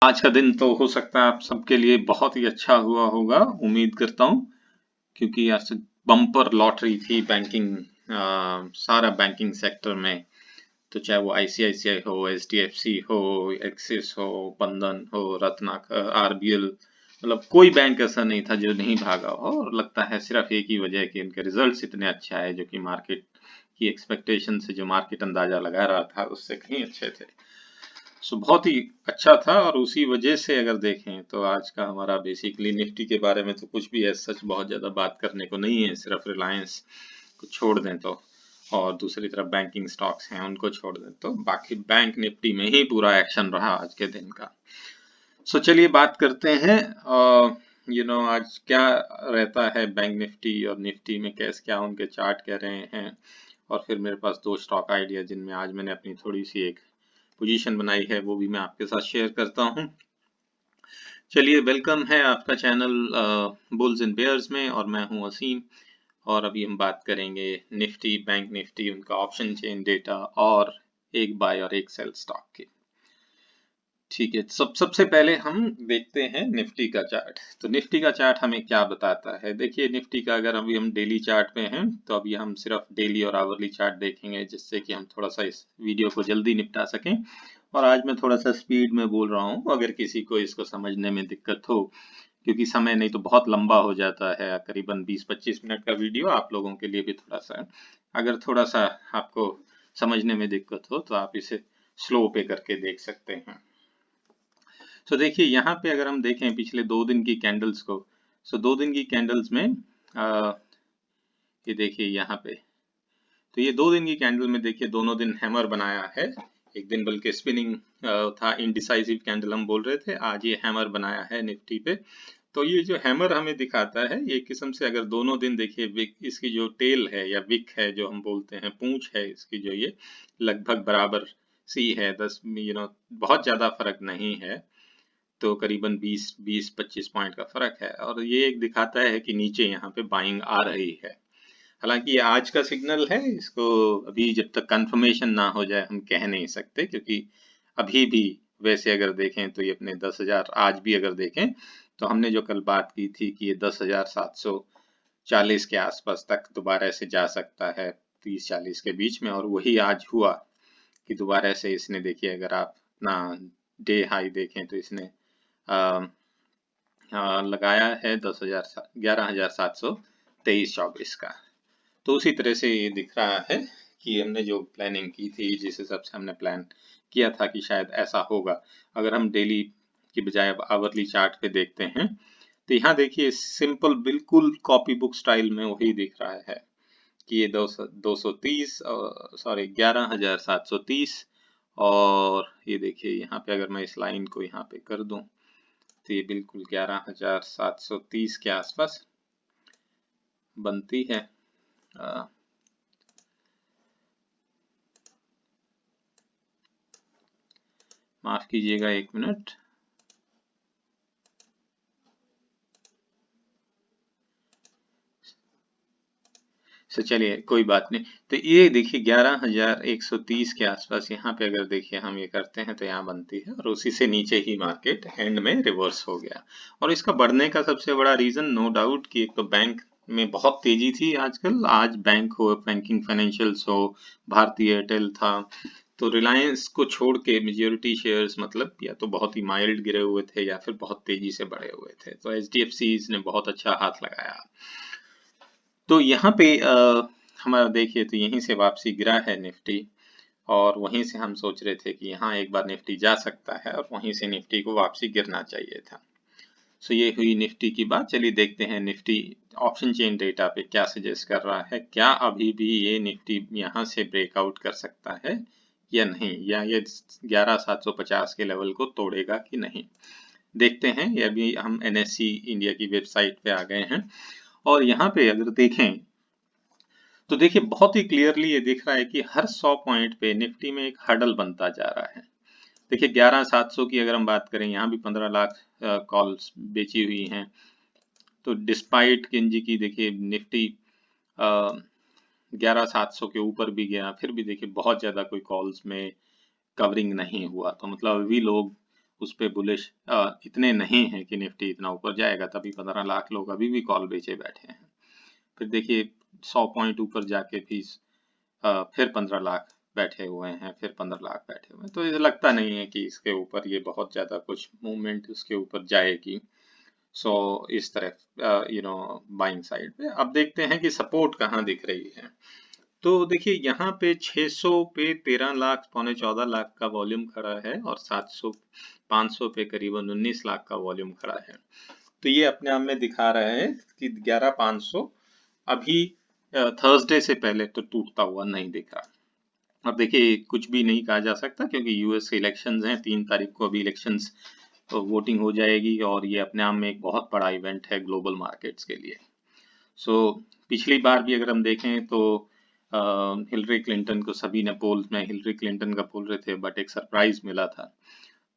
आज का दिन तो हो सकता है आप सबके लिए बहुत ही अच्छा हुआ होगा, उम्मीद करता हूँ, क्योंकि आज से बम्पर लॉटरी थी बैंकिंग, सारा बैंकिंग सेक्टर में। तो चाहे वो आईसीआईसीआई हो, एचडीएफसी हो, एक्सिस हो, बंधन हो, रत्नाकर, आरबीएल, मतलब कोई बैंक ऐसा नहीं था जो नहीं भागा हो। और लगता है सिर्फ एक ही वजह है कि उनके रिजल्ट्स इतने अच्छा है, जो कि मार्केट की एक्सपेक्टेशन से, जो मार्केट अंदाजा लगा रहा था, उससे कहीं अच्छे थे। सो बहुत ही अच्छा था। और उसी वजह से अगर देखें तो आज का हमारा बेसिकली निफ्टी के बारे में तो कुछ भी ऐसा सच बहुत ज़्यादा बात करने को नहीं है, सिर्फ रिलायंस को छोड़ दें तो, और दूसरी तरफ बैंकिंग स्टॉक्स हैं उनको छोड़ दें तो, बाकी बैंक निफ्टी में ही पूरा एक्शन रहा आज के दिन का। सो चलिए बात करते हैं आज क्या रहता है बैंक निफ्टी और निफ्टी में, कैसे क्या उनके चार्ट कह रहे हैं। और फिर मेरे पास दो स्टॉक आइडिया जिनमें आज मैंने अपनी थोड़ी सी एक पोजीशन बनाई है, वो भी मैं आपके साथ शेयर करता हूँ। चलिए, वेलकम है आपका चैनल बुल्स एंड बेयर्स में, और मैं हूँ असीम। और अभी हम बात करेंगे निफ्टी, बैंक निफ्टी, उनका ऑप्शन चेन डेटा, और एक बाय और एक सेल स्टॉक के। ठीक है, सबसे पहले हम देखते हैं निफ्टी का चार्ट। तो निफ्टी का चार्ट हमें क्या बताता है? देखिए, निफ्टी का अगर अभी हम डेली चार्ट पे हैं तो अभी हम सिर्फ डेली और आवरली चार्ट देखेंगे, जिससे कि हम थोड़ा सा इस वीडियो को जल्दी निपटा सकें। और आज मैं थोड़ा सा स्पीड में बोल रहा हूँ, अगर किसी को इसको समझने में दिक्कत हो, क्योंकि समय नहीं तो बहुत लंबा हो जाता है, करीबन 20-25 मिनट का वीडियो आप लोगों के लिए भी थोड़ा सा, अगर थोड़ा सा आपको समझने में दिक्कत हो तो आप इसे स्लो पे करके देख सकते हैं। तो देखिए, यहाँ पे अगर हम देखें पिछले 2 दिन की कैंडल्स को, सो 2 दिन की कैंडल्स में ये देखिए यहाँ पे, तो ये 2 दिन की कैंडल में देखिए दोनों दिन हैमर बनाया है। एक दिन बल्कि स्पिनिंग था, इनडिसाइसिव कैंडल हम बोल रहे थे, आज ये हैमर बनाया है निफ्टी पे। तो ये जो हैमर हमें दिखाता है, ये किस्म से अगर दोनों दिन देखिए विक, इसकी जो टेल है या विक है जो हम बोलते हैं, पूंछ है इसकी, जो ये लगभग बराबर सी है, 10 बहुत ज्यादा फर्क नहीं है, तो करीबन 20-25 पॉइंट का फर्क है। और ये एक दिखाता है कि नीचे यहाँ पे बाइंग आ रही है। हालांकि ये आज का सिग्नल है, इसको अभी जब तक कंफर्मेशन ना हो जाए हम कह नहीं सकते, क्योंकि अभी भी वैसे अगर देखें तो ये अपने 10,000, आज भी अगर देखें तो हमने जो कल बात की थी कि ये 10,740 के आसपास तक दोबारा से जा सकता है, 30-40 के बीच में। और वही आज हुआ कि दोबारा से इसने, देखिए अगर आप ना डे हाई देखें तो इसने लगाया है 11,723-24 का। तो उसी तरह से ये दिख रहा है कि हमने जो प्लानिंग की थी, जिस हिसाब से हमने प्लान किया था कि शायद ऐसा होगा। अगर हम डेली की बजाय अब आवरली चार्ट पे देखते हैं तो यहाँ देखिए सिंपल बिल्कुल कॉपी बुक स्टाइल में वही दिख रहा है कि ये 230, सॉरी 11,730। और ये देखिए यहाँ पे अगर मैं इस लाइन को यहाँ पे कर दूं तो ये बिल्कुल 11,730 के आसपास बनती है। माफ कीजिएगा, 1 मिनट। तो चलिए, कोई बात नहीं। तो ये देखिए 11,130 के आसपास यहाँ पे अगर देखिए हम ये करते हैं तो यहाँ बनती है, और उसी से नीचे ही मार्केट एंड में रिवर्स हो गया। और इसका बढ़ने का सबसे बड़ा रीजन नो डाउट कि एक तो बैंक में बहुत तेजी थी आजकल, आज बैंक हो, बैंकिंग फाइनेंशियल्स हो, भारती एयरटेल था, तो रिलायंस को छोड़ के मेजोरिटी शेयर्स मतलब या तो बहुत ही माइल्ड गिरे हुए थे या फिर बहुत तेजी से बढ़े हुए थे। तो एचडीएफसी ने बहुत अच्छा हाथ लगाया। तो यहाँ पे हमारा देखिए तो यहीं से वापसी गिरा है निफ्टी, और वहीं से हम सोच रहे थे कि यहाँ एक बार निफ्टी जा सकता है, और वहीं से निफ्टी को वापसी गिरना चाहिए था। सो ये हुई निफ्टी की बात। चलिए देखते हैं निफ्टी ऑप्शन चेन डेटा पे क्या सजेस्ट कर रहा है। क्या अभी भी ये निफ्टी यहाँ से ब्रेकआउट कर सकता है या नहीं, या ये 11,750 के लेवल को तोड़ेगा कि नहीं, देखते हैं। ये अभी हम एनएससी इंडिया की वेबसाइट पे आ गए हैं, और यहाँ पे अगर देखें तो देखिए बहुत ही क्लियरली ये दिख रहा है कि हर 100 पॉइंट पे निफ्टी में एक हर्डल बनता जा रहा है। देखिए 11,700 की अगर हम बात करें, यहाँ भी 15 लाख कॉल्स बेची हुई हैं। तो डिस्पाइट किंजी की देखिए निफ्टी 11,700 के ऊपर भी गया, फिर भी देखिए बहुत ज्यादा कोई कॉल्स में कवरिंग नहीं हुआ। तो मतलब अभी लोग उस पे बुलिश इतने नहीं है कि निफ्टी इतना ऊपर जाएगा, तभी 15 लाख लोग अभी भी कॉल बेचे बैठे हैं। फिर देखिए 100 पॉइंट ऊपर जाके भी फिर 15 लाख बैठे हुए हैं, फिर 15 लाख बैठे हुए हैं। तो ये लगता नहीं है कि इसके ऊपर ये बहुत ज़्यादा कुछ मूवमेंट उसके ऊपर जाएगी। सो इस तरह बाइंग साइड पे अब देखते हैं कि सपोर्ट कहाँ दिख रही है। तो देखिए यहाँ पे 600 पे 13 लाख पौने 14 लाख का वॉल्यूम खड़ा है और 700 500 पे करीबन 19 लाख का वॉल्यूम खड़ा है। तो ये अपने आप में दिखा रहा है कि 11,500 अभी थर्सडे से पहले तो टूटता हुआ नहीं दिख रहा। अब देखिए कुछ भी नहीं कहा जा सकता क्योंकि यूएस के इलेक्शंस हैं, 3 तारीख को अभी इलेक्शंस वोटिंग हो जाएगी और ये अपने आप में एक बहुत बड़ा इवेंट है ग्लोबल मार्केट्स के लिए। सो पिछली बार भी अगर हम देखें तो हिलरी क्लिंटन को सभी ने पोल्स में हिलरी क्लिंटन का बोल रहे थे, बट एक सरप्राइज मिला था।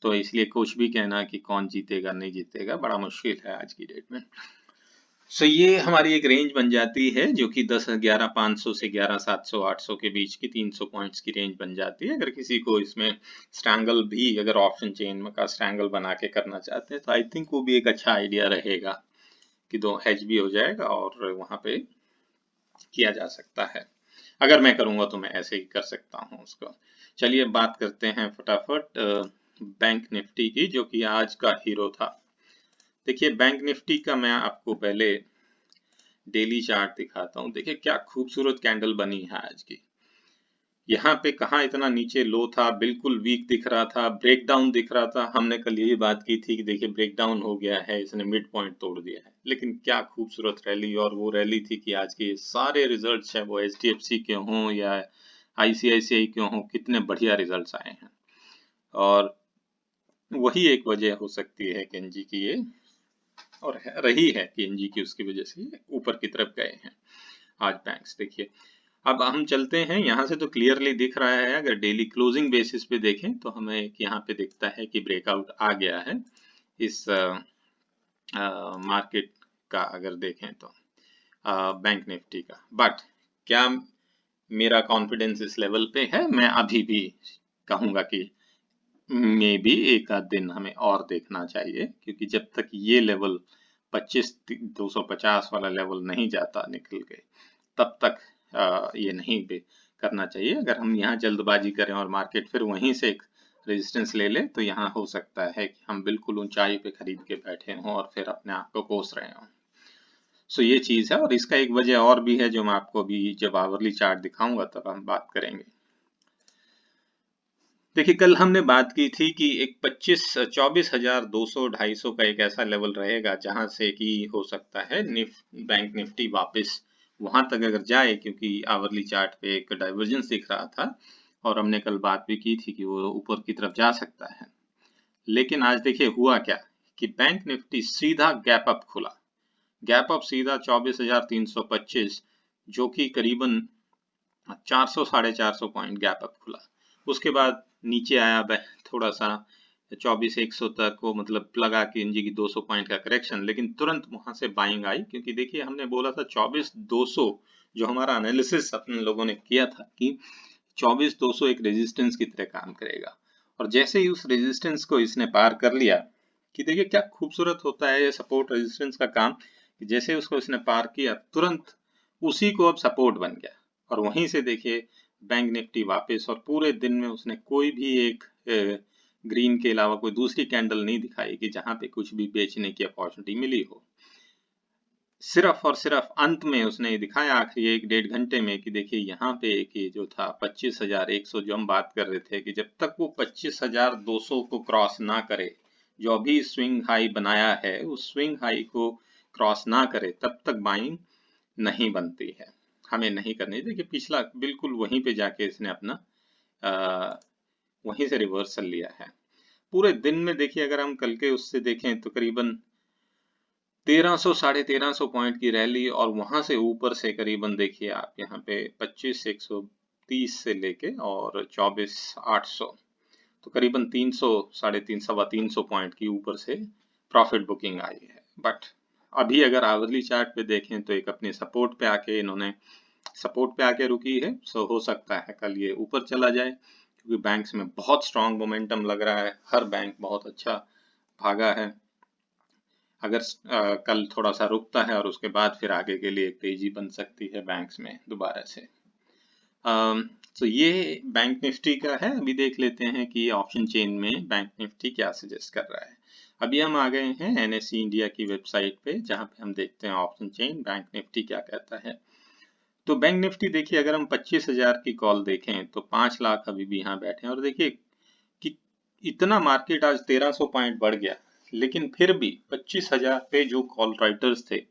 तो इसलिए कुछ भी कहना कि कौन जीतेगा नहीं जीतेगा बड़ा मुश्किल है आज की डेट में। सो ये हमारी एक रेंज बन जाती है जो कि 11,500 से 11,700 800 के बीच की 300 पॉइंट्स की रेंज बन जाती है। अगर किसी को इसमें स्ट्रैंगल भी अगर ऑप्शन चेन का स्ट्रैंगल बना के करना चाहते हैं तो आई थिंक वो भी एक अच्छा आइडिया रहेगा कि 2 हेज भी हो जाएगा और वहां पे किया जा सकता है। अगर मैं करूंगा तो मैं ऐसे ही कर सकता हूँ उसको। चलिए बात करते हैं फटाफट बैंक निफ्टी की, जो कि आज का हीरो था। देखिए बैंक निफ्टी का मैं आपको पहले डेली चार्ट दिखाता हूँ। देखिए क्या खूबसूरत कैंडल बनी है आज की। यहाँ पे कहाँ इतना नीचे लो था, बिल्कुल वीक दिख रहा था, ब्रेकडाउन दिख रहा था। हमने कल यही बात की थी कि देखिए ब्रेकडाउन हो गया है, इसने मिड पॉइंट तोड़ दिया है। लेकिन क्या खूबसूरत रैली, और वो रैली थी कि आज के सारे रिजल्ट्स हैं वो एचडीएफसी के हों या आईसीआईसीआई के हों, कितने बढ़िया रिजल्ट्स आए हैं। और वही एक वजह हो सकती है कि एनजी की ये और रही है कि एनजी की उसकी वजह से ऊपर की तरफ गए हैं आज बैंक्स। देखिए अब हम चलते हैं, यहाँ से तो क्लियरली दिख रहा है। अगर डेली क्लोजिंग बेसिस पे देखें तो हमें यहाँ पे दिखता है कि ब्रेकआउट आ गया है इस मार्केट का, अगर देखें तो बैंक निफ्टी का। बट क्या मेरा कॉन्फिडेंस इस लेवल पे है? मैं अभी भी कहूंगा कि मे भी एक आध दिन हमें और देखना चाहिए, क्योंकि जब तक ये लेवल 25,250 वाला लेवल नहीं जाता निकल के, तब तक ये नहीं भी करना चाहिए। अगर हम यहाँ जल्दबाजी करें और मार्केट फिर वहीं से एक रेजिस्टेंस ले ले तो यहाँ हो सकता है कि हम बिल्कुल ऊंचाई पे खरीद के बैठे हों और फिर अपने आप को कोस रहे हों। सो ये चीज है, और इसका एक वजह और भी है जो मैं आपको अभी जब आवरली चार्ट दिखाऊंगा तब हम बात करेंगे। देखिए कल हमने बात की थी कि एक 24,200 250 का एक ऐसा लेवल रहेगा जहां से कि हो सकता है बैंक निफ्टी वापस वहां तक अगर जाए, क्योंकि आवरली चार्ट पे एक डाइवर्जेंस दिख रहा था और हमने कल बात भी की थी कि वो ऊपर की तरफ जा सकता है। लेकिन आज देखिए हुआ क्या कि बैंक निफ्टी सीधा गैप अप खुला। गैप अप सीधा 24,325, जो कि करीबन 400 450 पॉइंट गैप अप खुला। उसके बाद नीचे आया थोड़ा सा 24,100 तक, वो मतलब लगा कि एनजी की 200 पॉइंट का करेक्शन, लेकिन तुरंत वहां से बाइंग आई। क्योंकि देखिए हमने बोला था 24,200, जो हमारा एनालिसिस अपने लोगों ने किया था कि 24,200 एक रेजिस्टेंस की तरह काम करेगा। और जैसे ही उस रेजिस्टेंस को इसने पार कर लिया, कि देखिए क्या खूबसूरत होता है ये सपोर्ट रेजिस्टेंस का काम, कि जैसे उसको इसने पार किया तुरंत उसी को अब सपोर्ट बन गया। और वहीं से देखिए बैंक निफ्टी वापस, और पूरे दिन में उसने कोई भी एक ग्रीन के अलावा कोई दूसरी कैंडल नहीं दिखाई कि जहां पे कुछ भी बेचने की अपॉर्चुनिटी मिली हो। सिर्फ और सिर्फ अंत में उसने दिखाया आखिरी 1 डेढ़ घंटे में कि देखिए यहाँ पे कि जो था 25,100, जो हम बात कर रहे थे कि जब तक वो 25,200 को क्रॉस ना करे, जो अभी स्विंग हाई बनाया है उस स्विंग हाई को क्रॉस ना करे, तब तक बाइंग नहीं बनती है, हमें नहीं करनी। देखिए पिछला बिल्कुल वहीं पे जाके इसने अपना वहीं से रिवर्सल लिया है। पूरे दिन में देखिए अगर हम कल के उससे देखें तो करीबन 1300 1350 पॉइंट की रैली, और वहां से ऊपर से करीबन देखिए आप यहाँ पे 25,130 से लेके और 24,800, तो करीबन 300 350 सवा 300 पॉइंट की ऊपर से प्रॉफिट बुकिंग आई है। बट अभी अगर आवरली चार्ट पे देखें तो एक अपने सपोर्ट पे आके इन्होंने सपोर्ट पे आके रुकी है। सो हो सकता है कल ये ऊपर चला जाए, क्योंकि बैंक्स में बहुत स्ट्रांग मोमेंटम लग रहा है, हर बैंक बहुत अच्छा भागा है। अगर कल थोड़ा सा रुकता है और उसके बाद फिर आगे के लिए तेजी बन सकती है बैंक्स में दोबारा से। तो ये बैंक निफ्टी का है। अभी देख लेते हैं कि ऑप्शन चेन में बैंक निफ्टी क्या सजेस्ट कर रहा है। अभी हम आ गए हैं एनएसई इंडिया की वेबसाइट पे, जहां पे हम देखते हैं ऑप्शन चेन बैंक निफ्टी क्या कहता है। तो बैंक निफ्टी देखिए, अगर हम 25,000 की कॉल देखें तो 5 लाख अभी भी यहाँ बैठे हैं, और देखिए कि इतना मार्केट आज 1300 पॉइंट बढ़ गया, लेकिन फिर भी 25,000 पे जो कॉल राइटर्स थे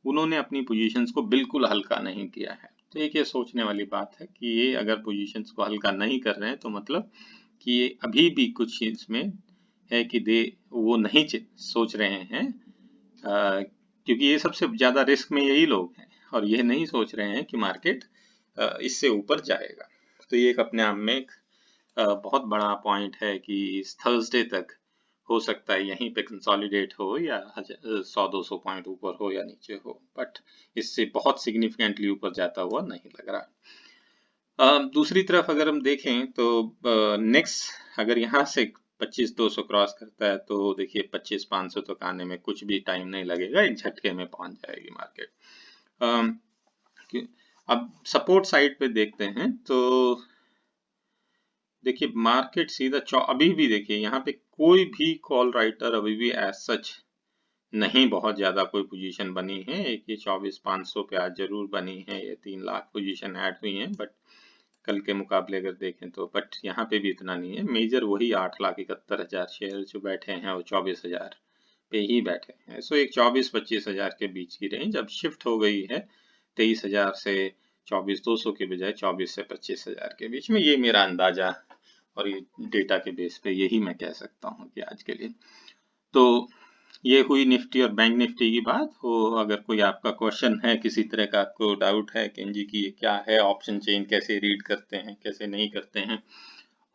उन्होंने अपनी पोजीशंस को बिल्कुल हल्का नहीं किया है। तो एक ये सोचने वाली बात है कि ये अगर पोजीशंस को हल्का नहीं कर रहे हैं तो मतलब कि ये अभी भी कुछ इसमें है कि वो नहीं सोच रहे हैं, क्योंकि ये सबसे ज्यादा रिस्क में यही लोग हैं और ये नहीं सोच रहे हैं कि मार्केट इससे ऊपर जाएगा। तो ये एक अपने आप में एक बहुत बड़ा पॉइंट है कि इस थर्सडे तक हो सकता है यहीं पे कंसोलिडेट हो, या 100-200 पॉइंट ऊपर हो या नीचे हो, बट इससे बहुत सिग्निफिकेंटली ऊपर जाता हुआ नहीं लग रहा। दूसरी तरफ अगर हम देखें तो नेक्स्ट अगर यहाँ से 25,200 क्रॉस करता है तो देखिए 25,500 तक आने में कुछ भी टाइम नहीं लगेगा, एक झटके में पहुंच जाएगी मार्केट। अब सपोर्ट साइड पे देखते हैं तो देखिए मार्केट सीधा अभी भी देखिए यहाँ पे कोई भी कॉल राइटर अभी भी एज सच नहीं बहुत ज्यादा कोई पोजीशन बनी है। एक ये 24,500 पे आज जरूर बनी है, ये 3 लाख पोजीशन ऐड हुई है, बट कल के मुकाबले अगर देखें तो बट यहाँ पे भी इतना नहीं है। मेजर वही 8,71,000 शेयर जो बैठे हैं वो 24,000 पे ही बैठे हैं। सो एक 24-25,000 के बीच की रेंज अब शिफ्ट हो गई है 23,000 से 24,200 के बजाय 24 से 25,000 के बीच में। ये मेरा अंदाजा और ये डेटा के बेस पे यही मैं कह सकता हूँ कि आज के लिए। तो ये हुई निफ्टी और बैंक निफ्टी की बात हो। अगर कोई आपका क्वेश्चन है, किसी तरह का आपको डाउट है कि जी की क्या है ऑप्शन चेन, कैसे रीड करते हैं, कैसे नहीं करते हैं,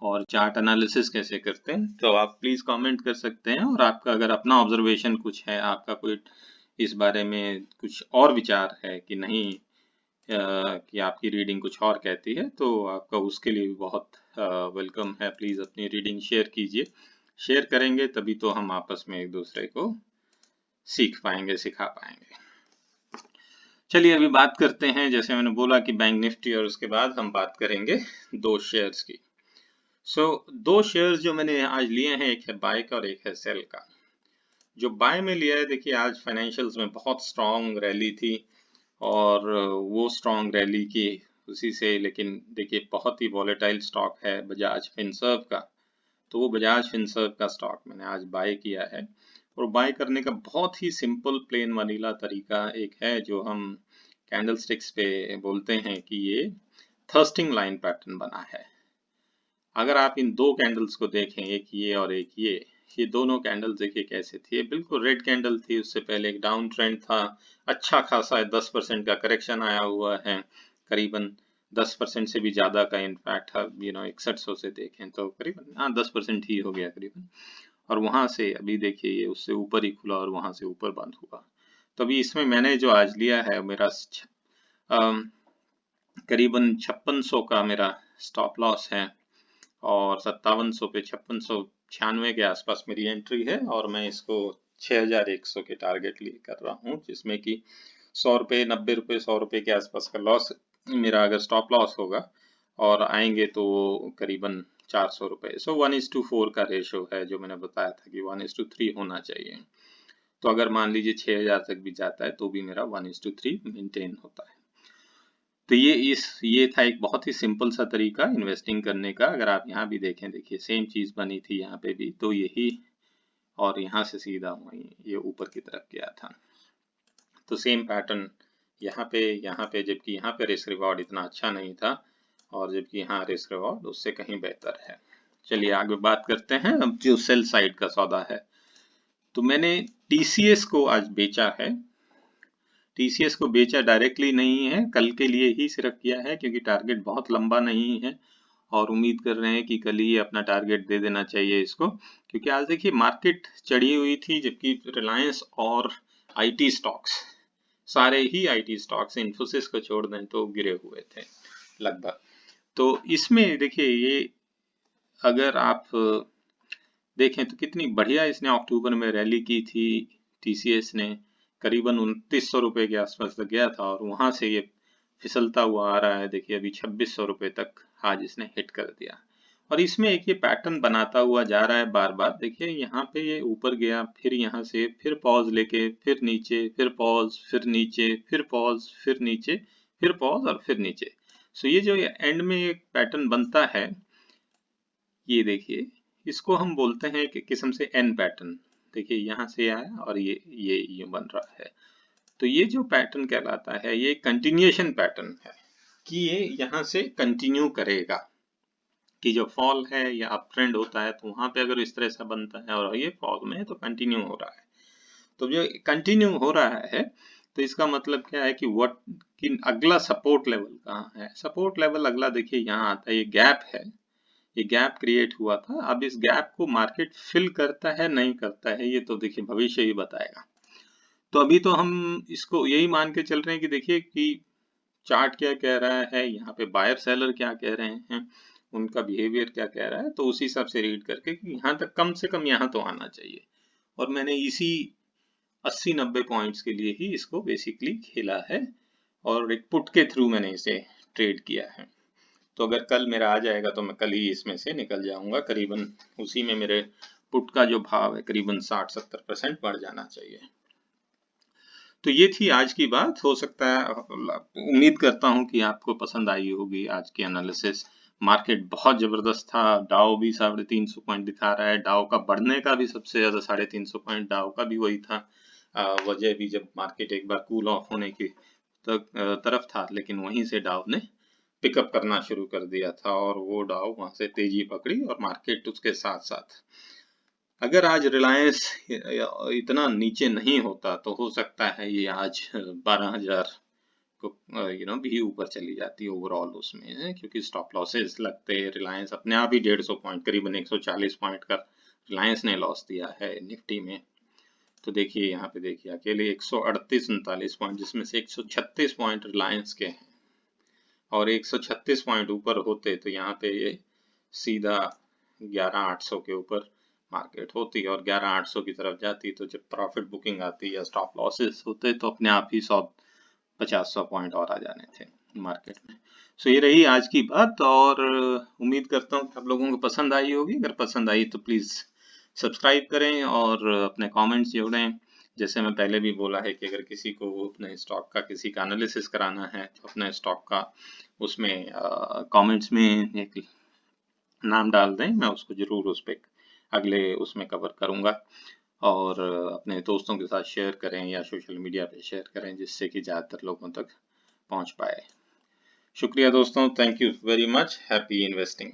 और चार्ट एनालिसिस कैसे करते हैं, तो आप प्लीज कमेंट कर सकते हैं। और आपका अगर अपना ऑब्जर्वेशन कुछ है, आपका कोई इस बारे में कुछ और विचार है कि नहीं, कि आपकी रीडिंग कुछ और कहती है, तो आपका उसके लिए भी बहुत वेलकम है। प्लीज अपनी रीडिंग शेयर कीजिए। शेयर करेंगे तभी तो हम आपस में एक दूसरे को सीख पाएंगे, सिखा पाएंगे। चलिए अभी बात करते हैं, जैसे मैंने बोला कि बैंक निफ्टी, और उसके बाद हम बात करेंगे दो शेयर्स की। दो शेयर्स जो मैंने आज लिए हैं, एक है बाय का और एक है सेल का। जो बाय में लिया है, देखिए आज फाइनेंशियल्स में बहुत स्ट्रांग रैली थी और वो स्ट्रांग रैली की उसी से, लेकिन देखिए बहुत ही वॉलेटाइल स्टॉक है बजाज फिनसर्व का। तो वो बजाज फिनसर्व का स्टॉक मैंने आज बाय किया है। और बाय करने का बहुत ही सिंपल प्लेन वनीला तरीका एक है जो हम कैंडलस्टिक्स पे बोलते हैं कि ये थर्स्टिंग लाइन पैटर्न बना है। अगर आप इन दो कैंडल्स को देखें, एक ये और एक ये दोनों कैंडल्स देखिए कैसे थी। बिल्कुल रेड कैंडल थी, उससे पहले एक डाउन ट्रेंड था, अच्छा खासा 10% का करेक्शन आया हुआ है, करीबन 10% से भी ज्यादा का इनफैक्ट, 6100 से देखें तो करीबन 10% ही हो गया करीबन। और वहां से अभी देखिए ये उससे ऊपर ही खुला और वहां से ऊपर बंद हुआ। तो अभी इसमें मैंने जो आज लिया है मेरा करीबन 5600 का मेरा स्टॉप लॉस है, और 5700 पे 5696 के आसपास मेरी एंट्री है, और मैं इसको 6100 के टारगेट लिए कर रहा हूँ, जिसमें कि 100 रुपये, 90 रुपये, 100 रुपये के आसपास का लॉस मेरा अगर स्टॉप लॉस होगा, और आएंगे तो करीबन 400 रुपये। सो 1:4 का रेशो है जो मैंने बताया था कि 1:3 होना चाहिए। तो अगर मान लीजिए 6000 तक भी जाता है तो भी मेरा 1:3 मेंटेन होता है। तो ये था एक बहुत ही सिंपल सा तरीका इन्वेस्टिंग करने का। अगर आप यहाँ भी देखें, देखिए सेम चीज बनी थी यहाँ पे भी, तो यही, और यहाँ से सीधा वही ये ऊपर की तरफ गया था। तो सेम पैटर्न यहाँ पे, जबकि यहाँ पे रिस्क रिवॉर्ड इतना अच्छा नहीं था, और जबकि यहाँ रिस्क रिवॉर्ड उससे कहीं बेहतर है। चलिए आगे बात करते हैं। अब जो सेल साइड का सौदा है, तो मैंने टीसीएस को आज बेचा है। टीसीएस को बेचा डायरेक्टली नहीं है, कल के लिए ही सिर्फ किया है, क्योंकि टारगेट बहुत लंबा नहीं है और उम्मीद कर रहे हैं कि कल ही अपना टारगेट दे देना चाहिए इसको। क्योंकि आज देखिए मार्केट चढ़ी हुई थी, जबकि रिलायंस और आईटी स्टॉक्स, सारे ही आईटी स्टॉक्स, इन्फोसिस को छोड़ दें तो गिरे हुए थे लगभग। तो इसमें देखिए ये अगर आप देखें तो कितनी बढ़िया इसने अक्टूबर में रैली की थी, टीसीएस ने करीबन 2900 रुपए के आसपास तक गया था और वहां से ये फिसलता हुआ आ रहा है। देखिए अभी 2600 रुपए तक आज इसने हिट कर दिया और इसमें एक ये पैटर्न बनाता हुआ जा रहा है बार बार। देखिए यहाँ पे ये ऊपर गया, फिर यहाँ से फिर पॉज लेके फिर नीचे, फिर पॉज, फिर नीचे, फिर पॉज, फिर नीचे, फिर पॉज और फिर नीचे। सो ये जो एंड में एक पैटर्न बनता है, ये देखिए इसको हम बोलते हैं कि किस्म से एन पैटर्न। देखिए यहाँ से आया और ये बन रहा है। तो ये जो पैटर्न कहलाता है ये कंटिन्यूएशन पैटर्न है कि ये यहाँ से कंटिन्यू करेगा, कि जो फॉल है या अप ट्रेंड होता है तो वहां पे अगर इस तरह से बनता है और ये फॉल में है तो कंटिन्यू हो रहा है। तो जो कंटिन्यू हो रहा है तो इसका मतलब क्या है कि व्हाट कि अगला सपोर्ट लेवल कहाँ है। सपोर्ट लेवल अगला देखिए यहाँ आता है, ये गैप है, ये गैप क्रिएट हुआ था। अब इस गैप को मार्केट फिल करता है नहीं करता है ये तो देखिए भविष्य ही बताएगा। तो अभी तो हम इसको यही मान के चल रहे हैं कि देखिए कि चार्ट क्या कह रहा है, यहाँ पे बायर सेलर क्या कह रहे हैं, उनका बिहेवियर क्या कह रहा है, तो उसी हिसाब से रीड करके कि यहाँ तक कम से कम यहाँ तो आना चाहिए। और मैंने इसी 80-90 पॉइंट्स के लिए ही इसको बेसिकली खेला है और एक पुट के थ्रू मैंने इसे ट्रेड किया है। तो अगर कल मेरा आ जाएगा तो मैं कल ही इसमें से निकल जाऊंगा। करीबन उसी में मेरे पुट का जो भाव है करीबन 60-70% बढ़ जाना चाहिए। तो ये थी आज की बात। हो सकता है, उम्मीद करता हूं कि आपको पसंद आई होगी आज की एनालिसिस। मार्केट बहुत जबरदस्त था, डाउ भी 350 पॉइंट दिखा रहा है, डाउ का बढ़ने का भी सबसे ज्यादा 350 पॉइंट डाउ का भी वही था। वजह भी जब मार्केट एक बार कूल ऑफ होने की तरफ था, लेकिन वहीं से डाउ ने पिकअप करना शुरू कर दिया था और वो डाउ वहां से तेजी पकड़ी और मार्केट उसके साथ साथ। अगर आज रिलायंस इतना नीचे नहीं होता तो हो सकता है ये आज 12,000 को भी ऊपर चली जाती ओवरऑल उसमें, क्योंकि स्टॉप लॉसेस लगते, रिलायंस अपने आप ही 150 पॉइंट करीबन 140 पॉइंट का रिलायंस ने लॉस दिया है निफ्टी में। तो देखिए यहाँ पे देखिए अकेले 138-39 पॉइंट, जिसमें से 136 पॉइंट रिलायंस के हैं और 136 पॉइंट ऊपर होते तो यहाँ पे ये सीधा 11,800 के ऊपर मार्केट होती और 11,800 की तरफ जाती। तो जब प्रॉफिट बुकिंग आती या स्टॉप लॉसेस होते तो अपने आप ही 150 पॉइंट और आ जाने थे मार्केट में। सो ये रही आज की बात और उम्मीद करता हूँ कि आप लोगों को पसंद आई होगी। अगर पसंद आई तो प्लीज़ सब्सक्राइब करें और अपने कमेंट्स जोड़ें। जैसे मैं पहले भी बोला है कि अगर किसी को अपने स्टॉक का किसी का एनालिसिस कराना है तो अपने स्टॉक का उसमें कमेंट्स में एक नाम डाल दें, मैं उसको जरूर उस पर अगले उसमें कवर करूंगा। और अपने दोस्तों के साथ शेयर करें या सोशल मीडिया पे शेयर करें जिससे कि ज़्यादातर लोगों तक पहुंच पाए। शुक्रिया दोस्तों, thank you very much, happy investing.